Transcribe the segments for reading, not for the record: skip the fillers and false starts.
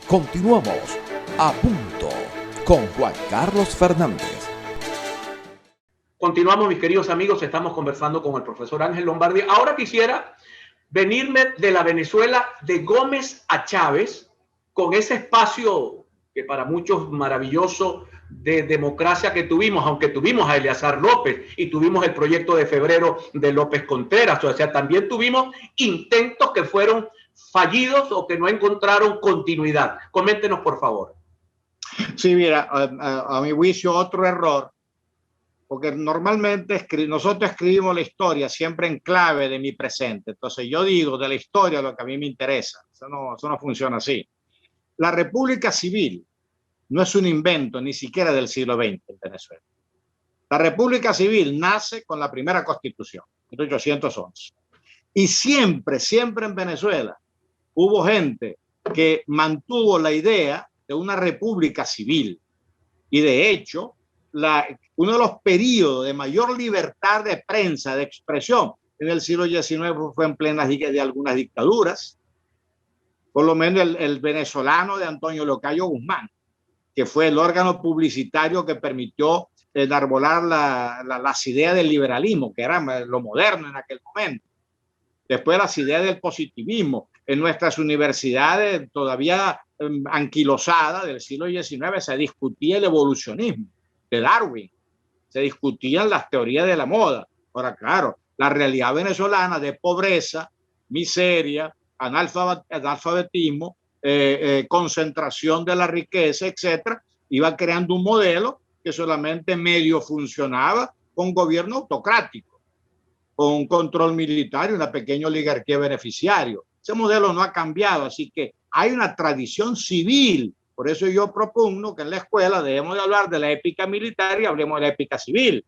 Continuamos a punto con Juan Carlos Fernández. Continuamos, mis queridos amigos, estamos conversando con el profesor Ángel Lombardi. Ahora quisiera venirme de la Venezuela de Gómez a Chávez, con ese espacio que para muchos maravilloso de democracia que tuvimos, aunque tuvimos a Eleazar López y tuvimos el proyecto de febrero de López Contreras, o sea, también tuvimos intentos que fueron fallidos o que no encontraron continuidad. Coméntenos, por favor. Sí, mira, a mi juicio otro error, porque normalmente nosotros escribimos la historia siempre en clave de mi presente. Entonces yo digo de la historia lo que a mí me interesa. Eso no funciona así. La República Civil no es un invento ni siquiera del siglo XX en Venezuela. La República Civil nace con la primera Constitución, 1811. Y siempre en Venezuela hubo gente que mantuvo la idea de una república civil. Y de hecho, uno de los periodos de mayor libertad de prensa, de expresión en el siglo XIX fue en plenas de algunas dictaduras. Por lo menos el venezolano de Antonio Locayo Guzmán, que fue el órgano publicitario que permitió enarbolar las ideas del liberalismo, que era lo moderno en aquel momento. Después las ideas del positivismo. En nuestras universidades todavía anquilosadas del siglo XIX se discutía el evolucionismo de Darwin, se discutían las teorías de la moda. Ahora, claro, la realidad venezolana de pobreza, miseria, analfabetismo, concentración de la riqueza, etcétera, iba creando un modelo que solamente medio funcionaba con gobierno autocrático, con un control militar y una pequeña oligarquía beneficiario. Ese modelo no ha cambiado, así que hay una tradición civil. Por eso yo propugno que en la escuela debemos de hablar de la épica militar y hablemos de la épica civil,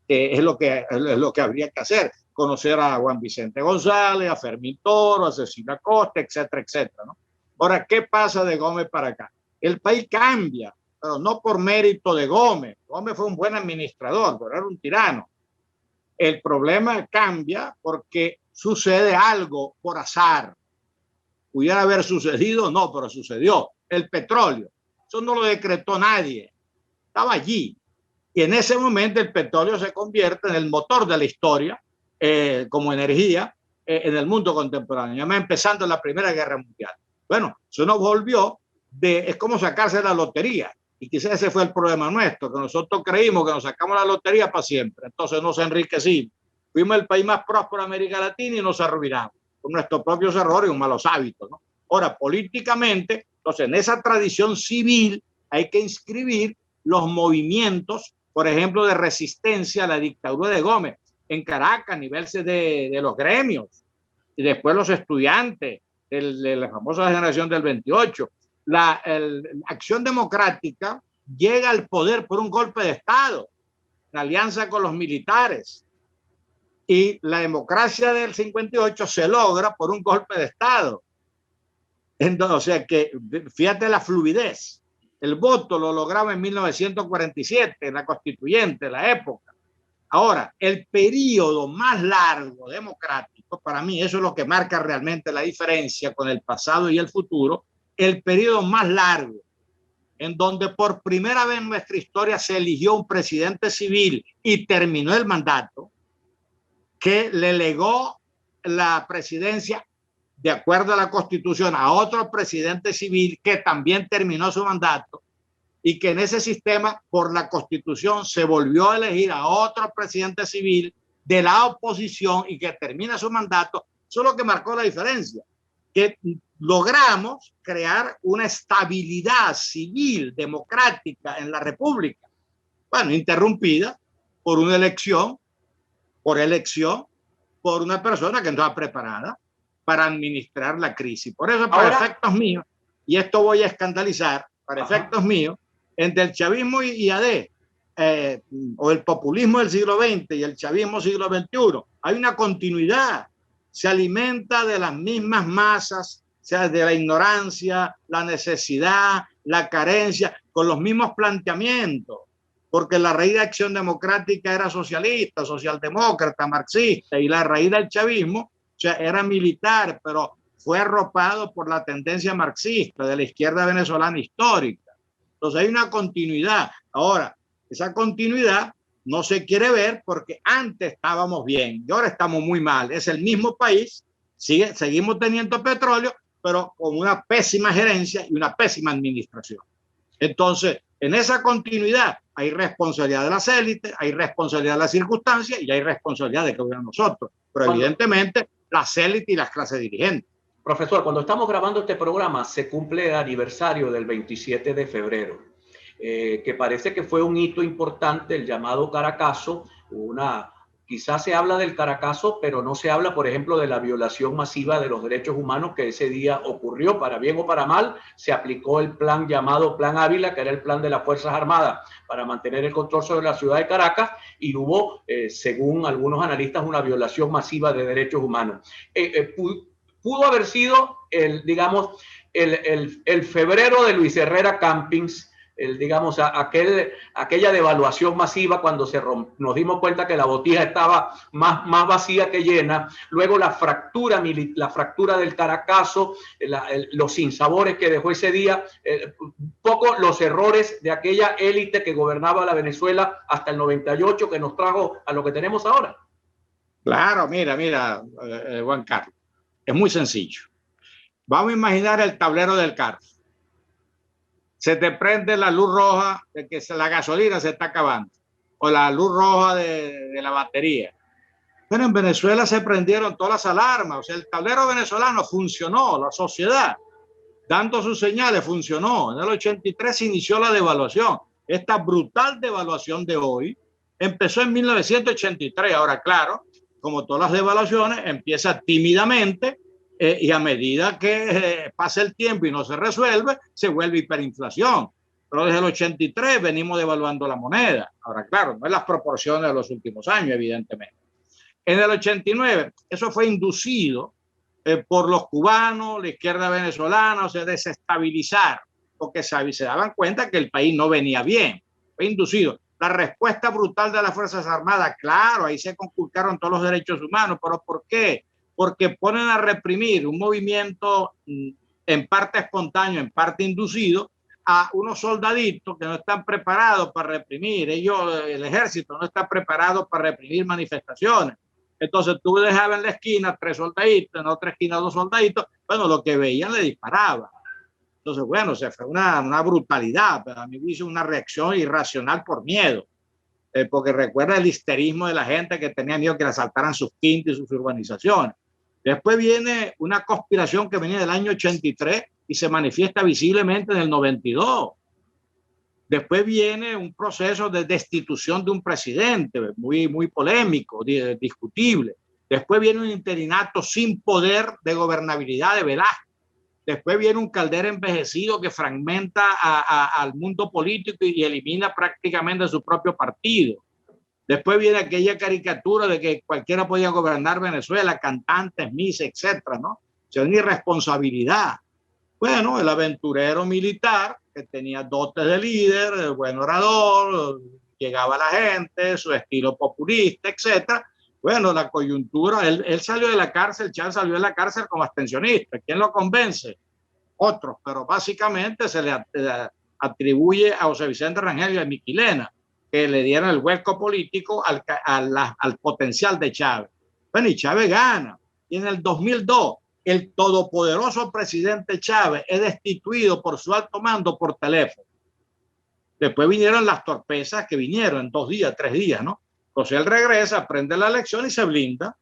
que es lo que habría que hacer. Conocer a Juan Vicente González, a Fermín Toro, a Cecilia Costa, etcétera, etcétera, ¿no? Ahora, ¿qué pasa de Gómez para acá? El país cambia, pero no por mérito de Gómez. Gómez fue un buen administrador, pero era un tirano. El problema cambia porque sucede algo por azar. ¿Pudiera haber sucedido? No, pero sucedió. El petróleo. Eso no lo decretó nadie. Estaba allí. Y en ese momento el petróleo se convierte en el motor de la historia como energía en el mundo contemporáneo, ya empezando en la Primera Guerra Mundial. Bueno, eso nos volvió es como sacarse la lotería. Y quizás ese fue el problema nuestro, que nosotros creímos que nos sacamos la lotería para siempre. Entonces nos enriquecimos. Fuimos el país más próspero de América Latina y nos arruinamos con nuestros propios errores y malos hábitos, ¿no? Ahora, políticamente, entonces en esa tradición civil hay que inscribir los movimientos, por ejemplo, de resistencia a la dictadura de Gómez en Caracas, a nivel de los gremios, y después los estudiantes de la famosa generación del 28. La Acción Democrática llega al poder por un golpe de Estado, en alianza con los militares. Y la democracia del 58 se logra por un golpe de Estado. Entonces, o sea que, fíjate la fluidez. El voto lo lograba en 1947, en la constituyente, la época. Ahora, el periodo más largo democrático, para mí eso es lo que marca realmente la diferencia con el pasado y el futuro, el periodo más largo en donde por primera vez en nuestra historia se eligió un presidente civil y terminó el mandato, que le legó la presidencia de acuerdo a la Constitución a otro presidente civil que también terminó su mandato, y que en ese sistema por la Constitución se volvió a elegir a otro presidente civil de la oposición y que termina su mandato. Eso es lo que marcó la diferencia, que logramos crear una estabilidad civil democrática en la República, bueno, interrumpida por una elección, por una persona que no estaba preparada para administrar la crisis. Por eso, para efectos míos, y esto voy a escandalizar, para efectos míos, entre el chavismo y AD, o el populismo del siglo XX y el chavismo del siglo XXI, hay una continuidad. Se alimenta de las mismas masas, o sea, de la ignorancia, la necesidad, la carencia, con los mismos planteamientos, porque la raíz de Acción Democrática era socialista, socialdemócrata, marxista, y la raíz del chavismo, o sea, era militar, pero fue arropado por la tendencia marxista de la izquierda venezolana histórica. Entonces hay una continuidad. Ahora, esa continuidad no se quiere ver porque antes estábamos bien y ahora estamos muy mal. Es el mismo país, seguimos teniendo petróleo, pero con una pésima gerencia y una pésima administración. Entonces, en esa continuidad hay responsabilidad de las élites, hay responsabilidad de las circunstancias y hay responsabilidad de cada uno de nosotros. Pero evidentemente las élites y las clases dirigentes. Profesor, cuando estamos grabando este programa se cumple el aniversario del 27 de febrero, que parece que fue un hito importante, el llamado Caracazo. Quizás se habla del Caracazo, pero no se habla, por ejemplo, de la violación masiva de los derechos humanos que ese día ocurrió. Para bien o para mal, se aplicó el plan llamado Plan Ávila, que era el plan de las Fuerzas Armadas para mantener el control sobre la ciudad de Caracas, y hubo, según algunos analistas, una violación masiva de derechos humanos. Pudo haber sido digamos, el febrero de Luis Herrera Campins, digamos, aquella devaluación masiva cuando nos dimos cuenta que la botija estaba más vacía que llena. Luego la fractura del Caracazo, los sinsabores que dejó ese día, poco los errores de aquella élite que gobernaba la Venezuela hasta el 98, que nos trajo a lo que tenemos ahora. Claro, mira, Juan Carlos. Es muy sencillo. Vamos a imaginar el tablero del carro. Se te prende la luz roja de que la gasolina se está acabando o la luz roja de la batería. Pero en Venezuela se prendieron todas las alarmas. O sea, el tablero venezolano funcionó, la sociedad, dando sus señales, funcionó. En el 83 se inició la devaluación. Esta brutal devaluación de hoy empezó en 1983. Ahora, claro, como todas las devaluaciones, empieza tímidamente y a medida que pasa el tiempo y no se resuelve, se vuelve hiperinflación. Pero desde el 83 venimos devaluando la moneda. Ahora, claro, no es las proporciones de los últimos años, evidentemente. En el 89, eso fue inducido por los cubanos, la izquierda venezolana, o sea, desestabilizar, porque se daban cuenta que el país no venía bien. Fue inducido. La respuesta brutal de las Fuerzas Armadas, claro, ahí se conculcaron todos los derechos humanos, pero ¿por qué? Porque ponen a reprimir un movimiento en parte espontáneo, en parte inducido, a unos soldaditos que no están preparados para reprimir. El ejército no está preparado para reprimir manifestaciones. Entonces tú dejabas en la esquina 3 soldaditos, en otra esquina 2 soldaditos, bueno, lo que veían le disparaban. Entonces, bueno, se fue una brutalidad, pero a mí hizo una reacción irracional por miedo, porque recuerda el histerismo de la gente que tenía miedo que le asaltaran sus quintas y sus urbanizaciones. Después viene una conspiración que venía del año 83 y se manifiesta visiblemente en el 92. Después viene un proceso de destitución de un presidente muy polémico, discutible. Después viene un interinato sin poder de gobernabilidad de Velázquez. Después viene un Caldera envejecido que fragmenta al mundo político y elimina prácticamente su propio partido. Después viene aquella caricatura de que cualquiera podía gobernar Venezuela, cantantes, Miss, etcétera, ¿no? O sea, una irresponsabilidad. Bueno, el aventurero militar que tenía dotes de líder, buen orador, llegaba a la gente, su estilo populista, etcétera. Bueno, la coyuntura, él salió de la cárcel, Chávez salió de la cárcel como abstencionista. ¿Quién lo convence? Otros, pero básicamente se le atribuye a José Vicente Rangel y a Miquilena que le dieron el hueco político al potencial de Chávez. Bueno, y Chávez gana. Y en el 2002, el todopoderoso presidente Chávez es destituido por su alto mando por teléfono. Después vinieron las torpezas que vinieron en 2 días, 3 días, ¿no? Entonces él regresa, aprende la lección y se blinda.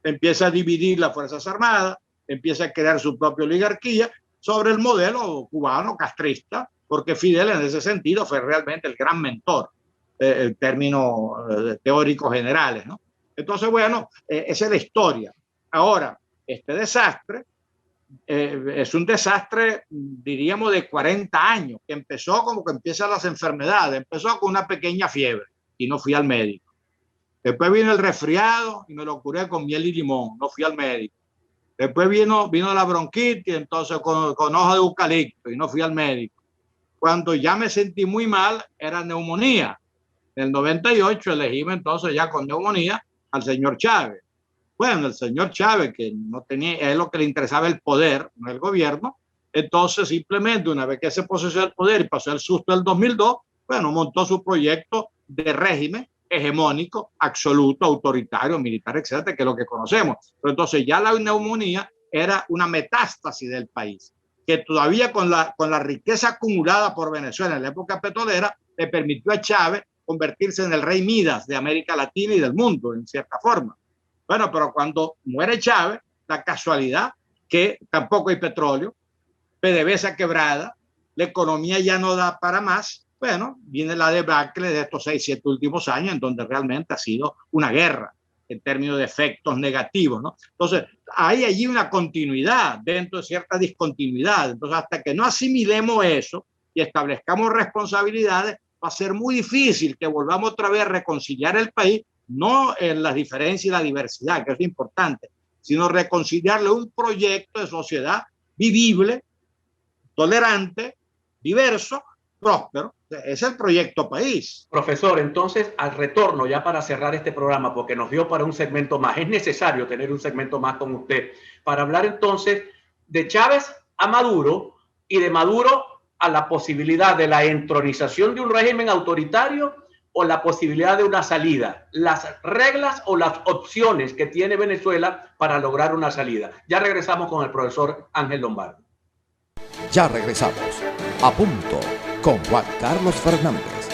Empieza a dividir las Fuerzas Armadas, empieza a crear su propia oligarquía sobre el modelo cubano castrista, porque Fidel en ese sentido fue realmente el gran mentor en términos teóricos generales, ¿no? Entonces, bueno, esa es la historia. Ahora, este desastre es un desastre, diríamos, de 40 años, que empezó como que empiezan las enfermedades, empezó con una pequeña fiebre y no fui al médico. Después vino el resfriado y me lo curé con miel y limón, no fui al médico. Después vino la bronquitis, entonces con hoja de eucalipto y no fui al médico. Cuando ya me sentí muy mal, era neumonía. En el 98 elegimos entonces ya con neumonía al señor Chávez. Bueno, el señor Chávez, que no tenía, es lo que le interesaba el poder, no el gobierno, entonces simplemente una vez que se posesionó el poder y pasó el susto del 2002, bueno, montó su proyecto de régimen hegemónico, absoluto, autoritario, militar, etcétera, que es lo que conocemos. Pero entonces ya la neumonía era una metástasis del país, que todavía con la riqueza acumulada por Venezuela en la época petrolera, le permitió a Chávez convertirse en el rey Midas de América Latina y del mundo, en cierta forma. Bueno, pero cuando muere Chávez, la casualidad que tampoco hay petróleo, PDVSA quebrada, la economía ya no da para más. Bueno, viene la debacle de estos 6, 7 últimos años, en donde realmente ha sido una guerra en términos de efectos negativos, ¿no? Entonces, hay allí una continuidad dentro de cierta discontinuidad. Entonces, hasta que no asimilemos eso y establezcamos responsabilidades, va a ser muy difícil que volvamos otra vez a reconciliar el país, no en las diferencias y la diversidad, que es importante, sino reconciliarle un proyecto de sociedad vivible, tolerante, diverso, próspero. Es el proyecto país. Profesor, entonces al retorno, ya para cerrar este programa, porque nos dio para un segmento más, es necesario tener un segmento más con usted, para hablar entonces de Chávez a Maduro y de Maduro a la posibilidad de la entronización de un régimen autoritario o la posibilidad de una salida, las reglas o las opciones que tiene Venezuela para lograr una salida. Ya regresamos con el profesor Ángel Lombardi. Ya regresamos. A punto con Juan Carlos Fernández.